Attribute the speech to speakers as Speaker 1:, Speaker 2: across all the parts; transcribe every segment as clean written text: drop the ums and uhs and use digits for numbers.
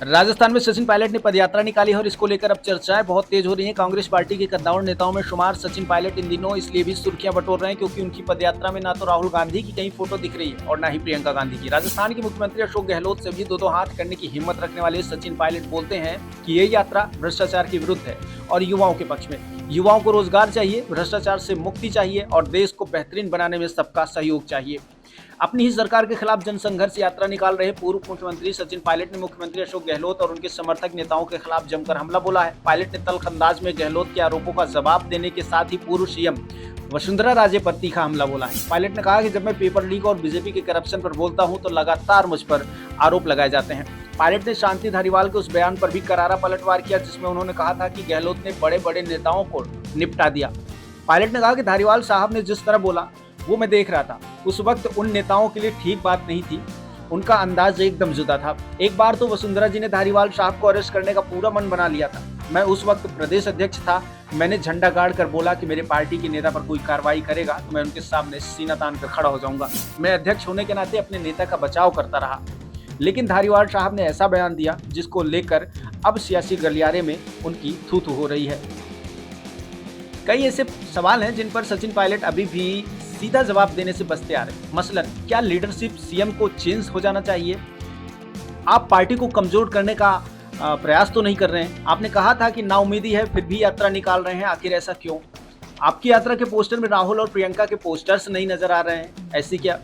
Speaker 1: राजस्थान में सचिन पायलट ने पदयात्रा निकाली है और इसको लेकर अब चर्चाएं बहुत तेज हो रही हैं। कांग्रेस पार्टी के कद्दावर नेताओं में शुमार सचिन पायलट इन दिनों इसलिए भी सुर्खियां बटोर रहे हैं क्योंकि उनकी पदयात्रा में ना तो राहुल गांधी की कहीं फोटो दिख रही है और ना ही प्रियंका गांधी की। राजस्थान के मुख्यमंत्री अशोक गहलोत से भी दो हाथ करने की हिम्मत रखने वाले सचिन पायलट बोलते हैं कि ये यात्रा भ्रष्टाचार के विरुद्ध है और युवाओं के पक्ष में। युवाओं को रोजगार चाहिए, भ्रष्टाचार से मुक्ति चाहिए और देश को बेहतरीन बनाने में सबका सहयोग चाहिए। अपनी ही सरकार के खिलाफ जनसंघर्ष यात्रा निकाल रहे पूर्व मुख्यमंत्री सचिन पायलट ने मुख्यमंत्री अशोक गहलोत और उनके समर्थक नेताओं के खिलाफ जमकर हमला बोला है। पायलट ने तल्ख अंदाज में गहलोत के आरोपों का जवाब देने के साथ ही पूर्व सीएम वसुंधरा राजे पर तीखा हमला बोला है। पायलट ने कहा कि जब मैं पेपर लीक और बीजेपी के करप्शन पर बोलता हूं तो लगातार मुझ पर आरोप लगाए जाते हैं। पायलट ने शांति धारीवाल के उस बयान पर भी करारा पलटवार किया जिसमें उन्होंने कहा था कि गहलोत ने बड़े बड़े नेताओं को निपटा दिया। पायलट ने कहा कि धारीवाल साहब ने जिस तरह बोला वो मैं देख रहा था, उस वक्त उन नेताओं के लिए ठीक बात नहीं थी, उनका अंदाज एकदम जुदा था। एक बार तो वसुंधरा जी ने धारीवाल साहब को अरेस्ट करने का पूरा मन बना लिया था। मैं उस वक्त प्रदेश अध्यक्ष था। मैंने झंडा गाड़ कर बोला कि मेरे पार्टी के नेता पर कोई कार्रवाई करेगा तो मैं उनके सामने सीना तान कर खड़ा हो जाऊंगा। मैं अध्यक्ष होने के नाते अपने नेता का बचाव करता रहा, लेकिन धारीवाल साहब ने ऐसा बयान दिया जिसको लेकर अब सियासी गलियारे में उनकी थू-थू हो रही है। कई ऐसे सवाल हैं जिन पर सचिन पायलट अभी भी सीधा जवाब देने से बचते आ रहे हैं। मसलन, क्या लीडरशिप सीएम को चेंज हो जाना चाहिए? आप पार्टी को कमजोर करने का प्रयास तो नहीं कर रहे हैं। आपने कहा था कि नाउमीदी है फिर भी यात्रा निकाल रहे हैं, आखिर ऐसा क्यों? आपकी यात्रा के पोस्टर में राहुल और प्रियंका के पोस्टर्स नहीं नजर आ रहे हैं,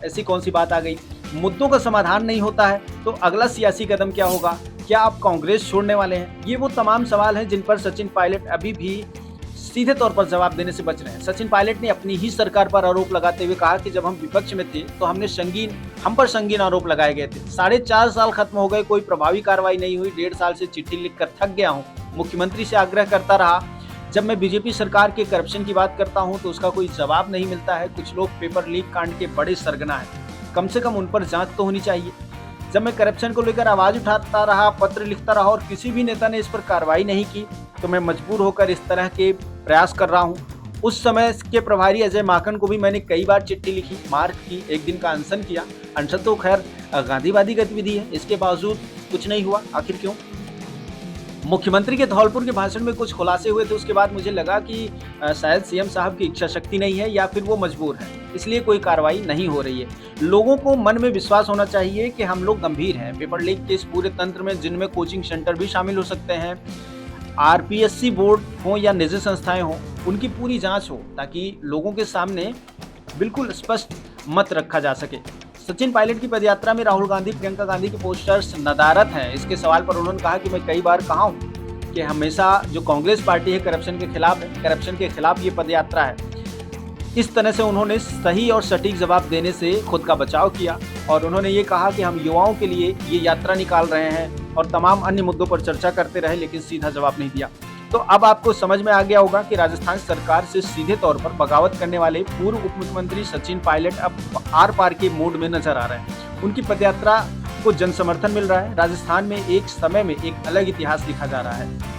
Speaker 1: ऐसी कौन सी बात आ गई? मुद्दों का समाधान नहीं होता है तो अगला सियासी कदम क्या होगा? क्या आप कांग्रेस छोड़ने वाले हैं? ये वो तमाम सवाल हैं जिन पर सचिन पायलट अभी भी सीधे तौर पर जवाब देने से बच रहे हैं। सचिन पायलट ने अपनी ही सरकार पर आरोप लगाते हुए कहा कि जब हम विपक्ष में थे तो हम पर संगीन आरोप लगाए गए थे। 4.5 साल खत्म हो गए, कोई प्रभावी कार्रवाई नहीं हुई। 1.5 साल से चिट्ठी लिखकर थक गया हूँ। मुख्यमंत्री से आग्रह करता रहा। जब मैं बीजेपी सरकार के करप्शन की बात करता हूँ तो उसका कोई जवाब नहीं मिलता है। कुछ लोग पेपर लीक कांड के बड़े सरगना है, कम से कम उन पर जांच तो होनी चाहिए। जब मैं करप्शन को लेकर आवाज उठाता रहा, पत्र लिखता रहा और किसी भी नेता ने इस पर कार्रवाई नहीं की तो मैं मजबूर होकर इस तरह के प्रयास कर रहा हूं। उस समय के प्रभारी अजय माकन को भी मैंने कई बार चिट्ठी लिखी, मार्क की, एक दिन का अनशन किया। अनशन तो खैर गांधीवादी गतिविधि है, इसके बावजूद कुछ नहीं हुआ, आखिर क्यों? मुख्यमंत्री के धौलपुर के भाषण में कुछ खुलासे हुए थे, उसके बाद मुझे लगा कि शायद सीएम साहब की इच्छा शक्ति नहीं है या फिर वो मजबूर है, इसलिए कोई कार्रवाई नहीं हो रही है। लोगों को मन में विश्वास होना चाहिए कि हम लोग गंभीर हैं। पेपर लीक के इस पूरे तंत्र में जिनमें कोचिंग सेंटर भी शामिल हो सकते हैं, आरपीएससी बोर्ड हो या निजी संस्थाएं हो, उनकी पूरी जांच हो ताकि लोगों के सामने बिल्कुल स्पष्ट मत रखा जा सके। सचिन पायलट की पदयात्रा में राहुल गांधी, प्रियंका गांधी के पोस्टर्स नदारत हैं। इसके सवाल पर उन्होंने कहा कि मैं कई बार कहा हूं कि हमेशा जो कांग्रेस पार्टी है करप्शन के खिलाफ है, करप्शन के खिलाफ ये पदयात्रा है। इस तरह से उन्होंने सही और सटीक जवाब देने से खुद का बचाव किया और उन्होंने ये कहा कि हम युवाओं के लिए ये यात्रा निकाल रहे हैं और तमाम अन्य मुद्दों पर चर्चा करते रहे, लेकिन सीधा जवाब नहीं दिया। तो अब आपको समझ में आ गया होगा कि राजस्थान सरकार से सीधे तौर पर बगावत करने वाले पूर्व उप मुख्यमंत्री सचिन पायलट अब आर पार के मूड में नजर आ रहे हैं। उनकी पदयात्रा को जन समर्थन मिल रहा है। राजस्थान में एक समय में एक अलग इतिहास लिखा जा रहा है।